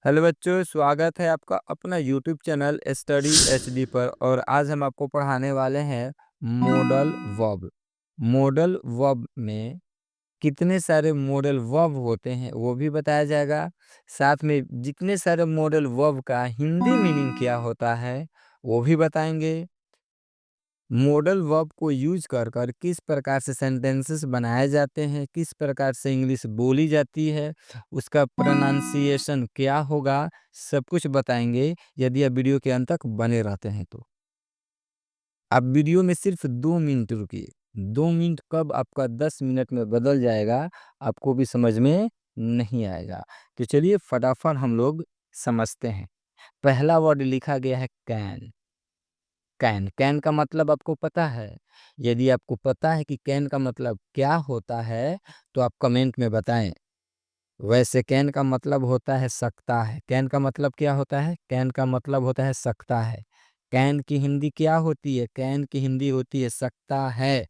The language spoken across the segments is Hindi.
हेलो बच्चों, स्वागत है आपका अपना यूट्यूब चैनल स्टडी एचडी पर। और आज हम आपको पढ़ाने वाले हैं मॉडल वर्ब। मॉडल वर्ब में कितने सारे मॉडल वर्ब होते हैं वो भी बताया जाएगा। साथ में जितने सारे मॉडल वर्ब का हिंदी मीनिंग क्या होता है वो भी बताएंगे। मॉडल वर्ब को यूज कर कर किस प्रकार से सेंटेंसेस बनाए जाते हैं, किस प्रकार से इंग्लिश बोली जाती है, उसका प्रोनाउंसिएशन क्या होगा, सब कुछ बताएंगे यदि आप वीडियो के अंत तक बने रहते हैं तो। आप वीडियो में सिर्फ 2 मिनट रुकिए। 2 मिनट कब आपका 10 मिनट में बदल जाएगा आपको भी समझ में नहीं आएगा। तो चलिए फटाफट हम लोग समझते हैं। पहला वर्ड लिखा गया है कैन। कैन कैन का मतलब आपको पता है? यदि आपको पता है कि कैन का मतलब क्या होता है तो आप कमेंट में बताएं। वैसे कैन का मतलब होता है सकता है। कैन का मतलब क्या होता है? कैन का मतलब होता है सकता है। कैन की हिंदी क्या होती है? कैन की हिंदी होती है सकता है।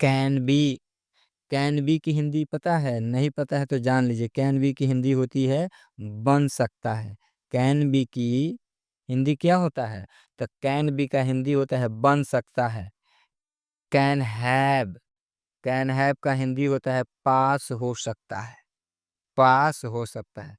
Can be. कैन बी की हिंदी पता है? नहीं पता है तो जान लीजिए, कैन बी की हिंदी होती है बन सकता है। कैन बी की हिंदी क्या होता है? तो कैन बी का हिंदी होता है बन सकता है। Can have. कैन हैव का हिंदी होता है पास हो सकता है। पास हो सकता है।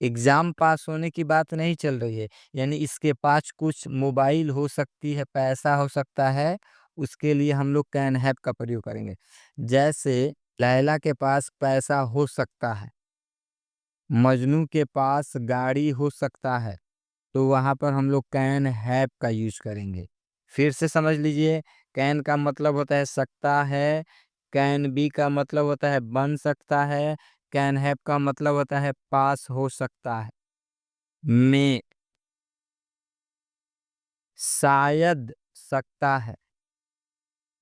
एग्जाम पास होने की बात नहीं चल रही है, यानी इसके पास कुछ मोबाइल हो सकती है, पैसा हो सकता है, उसके लिए हम लोग कैन हैव का प्रयोग करेंगे। जैसे लैला के पास पैसा हो सकता है, मजनू के पास गाड़ी हो सकता है, तो वहां पर हम लोग कैन हैव का यूज करेंगे। फिर से समझ लीजिए, कैन का मतलब होता है सकता है, कैन बी का मतलब होता है बन सकता है, कैन हैव का मतलब होता है पास हो सकता है। में शायद सकता है।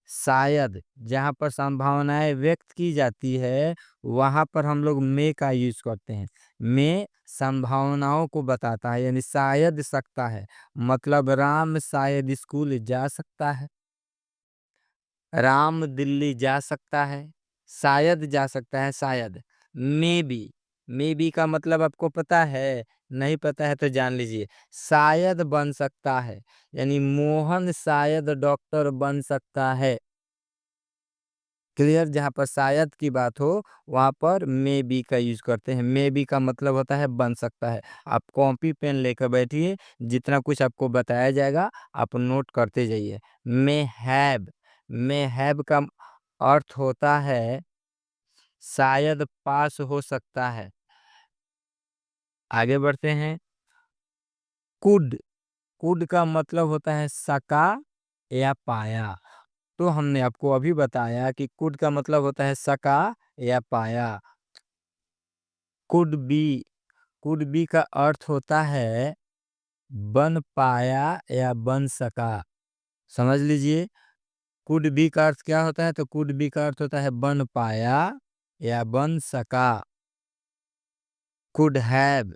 शायद जहाँ पर संभावनाएं व्यक्त की जाती है वहां पर हम लोग में का यूज करते हैं। में संभावनाओं को बताता है, यानी शायद सकता है मतलब राम शायद स्कूल जा सकता है, राम दिल्ली जा सकता है, शायद जा सकता है, शायद। मे बी का मतलब आपको पता है? नहीं पता है तो जान लीजिए, शायद बन सकता है, यानी मोहन शायद डॉक्टर बन सकता है। क्लियर? जहाँ पर शायद की बात हो वहाँ पर मे बी का यूज करते हैं। मे बी का मतलब होता है बन सकता है। आप कॉपी पेन लेकर बैठिए, जितना कुछ आपको बताया जाएगा आप नोट करते जाइए। May have. मे हैव का अर्थ होता है शायद पास हो सकता है। आगे बढ़ते हैं। कुड। कुड का मतलब होता है सका या पाया। तो हमने आपको अभी बताया कि कुड का मतलब होता है सका या पाया। Could be. कुड बी का अर्थ होता है बन पाया या बन सका। समझ लीजिए, कुड बी का अर्थ क्या होता है? तो कुड बी का अर्थ होता है बन पाया या बन सका। Could have.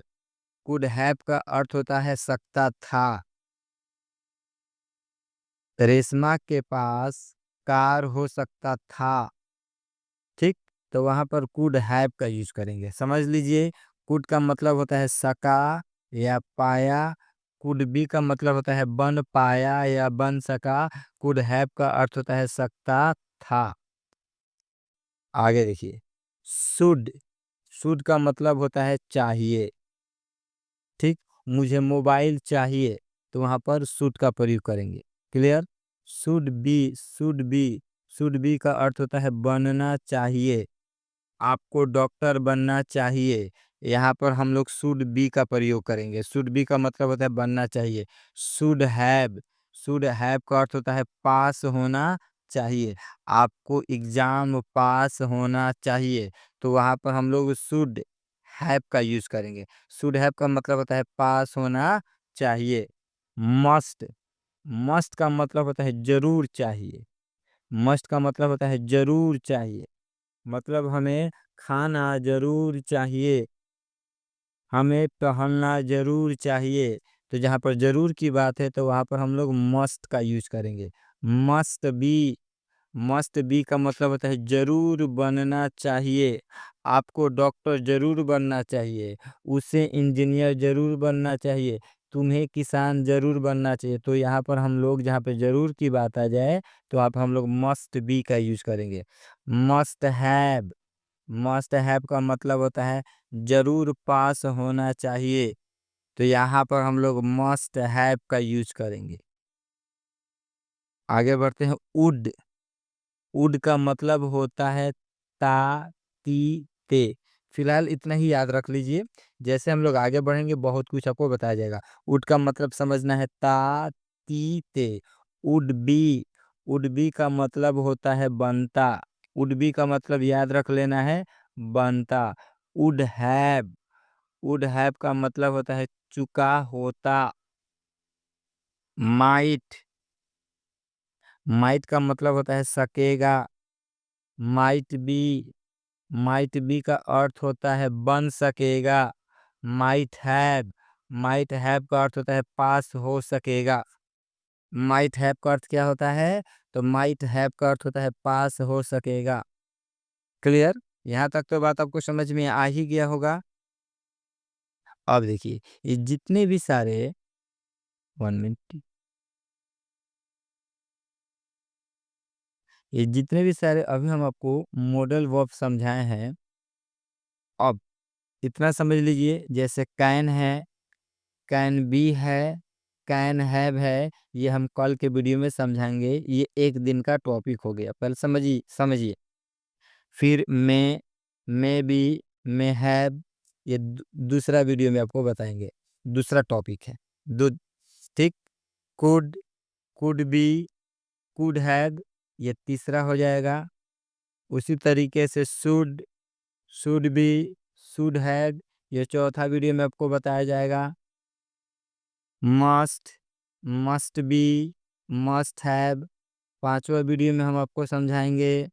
कुड हैव का अर्थ होता है सकता था। रेशमा के पास कार हो सकता था। ठीक, तो वहां पर कुड हैव का यूज करेंगे। समझ लीजिए, कुड का मतलब होता है सका या पाया, कुड बी का मतलब होता है बन पाया या बन सका, कुड हैव का अर्थ होता है सकता था। आगे देखिए। शुड। शुड का मतलब होता है चाहिए। ठीक, मुझे मोबाइल चाहिए, तो वहां पर शुड का प्रयोग करेंगे। Clear? Should be. Should be. Should be का अर्थ होता है बनना चाहिए, आपको डॉक्टर बनना चाहिए। यहाँ पर हम लोग शुड बी का प्रयोग करेंगे। शुड बी का मतलब होता है बनना चाहिए। Should have. शुड हैव का अर्थ होता है पास होना चाहिए, आपको एग्जाम पास होना चाहिए, तो वहाँ पर हम लोग शुड हैव का यूज करेंगे। शुड हैव का मतलब होता है पास होना चाहिए। मस्ट। मस्ट का मतलब होता है जरूर चाहिए। मस्ट का मतलब होता है जरूर चाहिए, मतलब हमें खाना जरूर चाहिए, हमें पहनना जरूर चाहिए। तो जहाँ पर जरूर की बात है तो वहाँ पर हम लोग मस्ट का यूज करेंगे। Must be. मस्ट बी का मतलब होता है जरूर बनना चाहिए। आपको डॉक्टर जरूर बनना चाहिए, उसे इंजीनियर जरूर बनना चाहिए, तुम्हें किसान जरूर बनना चाहिए। तो यहाँ पर हम लोग जहाँ पे जरूर की बात आ जाए तो आप हम लोग मस्ट बी का यूज करेंगे। मस्ट हैव, मस्ट हैव का मतलब होता है जरूर पास होना चाहिए, तो यहाँ पर हम लोग मस्ट हैव का यूज करेंगे। आगे बढ़ते हैं। वुड, वुड का मतलब होता है ता, ती, ते। फिलहाल इतना ही याद रख लीजिए, जैसे हम लोग आगे बढ़ेंगे बहुत कुछ आपको बताया जाएगा। वुड का मतलब समझना है ता, ती, ते। वुड बी, वुड बी का मतलब होता है बनता। वुड बी का मतलब याद रख लेना है, बनता। वुड हैव, वुड हैव का मतलब होता है चुका होता। माइट, माइट का मतलब होता है सकेगा। माइट बी, माइट बी का अर्थ होता है बन सकेगा। माइट हैव, माइट हैव का अर्थ होता है पास हो सकेगा। माइट हैव का अर्थ क्या होता है? तो माइट हैव का अर्थ होता है पास हो सकेगा। क्लियर? यहाँ तक तो बात आपको समझ में आ ही गया होगा। अब देखिए, ये जितने भी सारे 1 मिनट, ये जितने भी सारे अभी हम आपको मॉडल वर्ब समझाए हैं, अब इतना समझ लीजिए, जैसे कैन है, कैन बी है, कैन हैव है, ये हम कल के वीडियो में समझाएंगे। ये एक दिन का टॉपिक हो गया, पहले समझिए समझिए। फिर मे बी, मे हैव, ये दूसरा वीडियो में आपको बताएंगे, दूसरा टॉपिक है। दो, ठीक। Could, could be, could have, ये तीसरा हो जाएगा। उसी तरीके से should, should be, should have, ये चौथा वीडियो में आपको बताया जाएगा। Must, must be, must have, पांचवा वीडियो में हम आपको समझाएंगे।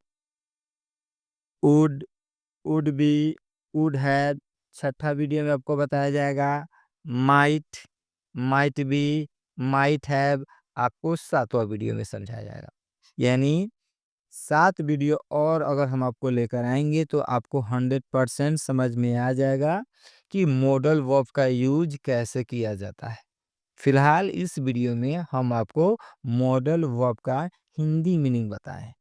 Would, would be, would have, छठा वीडियो में आपको बताया जाएगा। Might, might be, might have, आपको सातवां वीडियो में समझाया जाएगा। यानी 7 वीडियो और अगर हम आपको लेकर आएंगे तो आपको 100% समझ में आ जाएगा कि मॉडल वर्ब का यूज कैसे किया जाता है। फिलहाल इस वीडियो में हम आपको मॉडल वर्ब का हिंदी मीनिंग बताएं।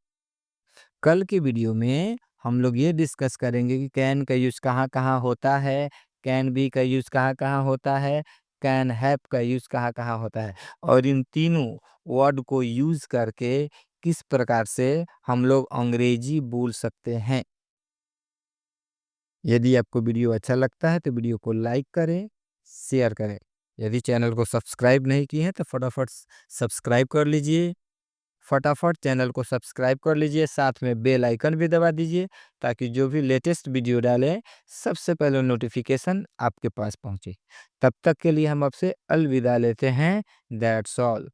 कल के वीडियो में हम लोग ये डिस्कस करेंगे कि कैन का यूज कहाँ कहाँ होता है, कैन बी का यूज कहाँ कहाँ होता है, कैन हैव का यूज कहाँ कहाँ होता है, और इन तीनों वर्ड को यूज करके किस प्रकार से हम लोग अंग्रेजी बोल सकते हैं। यदि आपको वीडियो अच्छा लगता है तो वीडियो को लाइक करें, शेयर करें। यदि चैनल को सब्सक्राइब नहीं किए हैं तो फटाफट सब्सक्राइब कर लीजिए। फटाफट चैनल को सब्सक्राइब कर लीजिए, साथ में बेल आइकन भी दबा दीजिए, ताकि जो भी लेटेस्ट वीडियो डालें सबसे पहले नोटिफिकेशन आपके पास पहुंचे। तब तक के लिए हम आपसे अलविदा लेते हैं। That's all.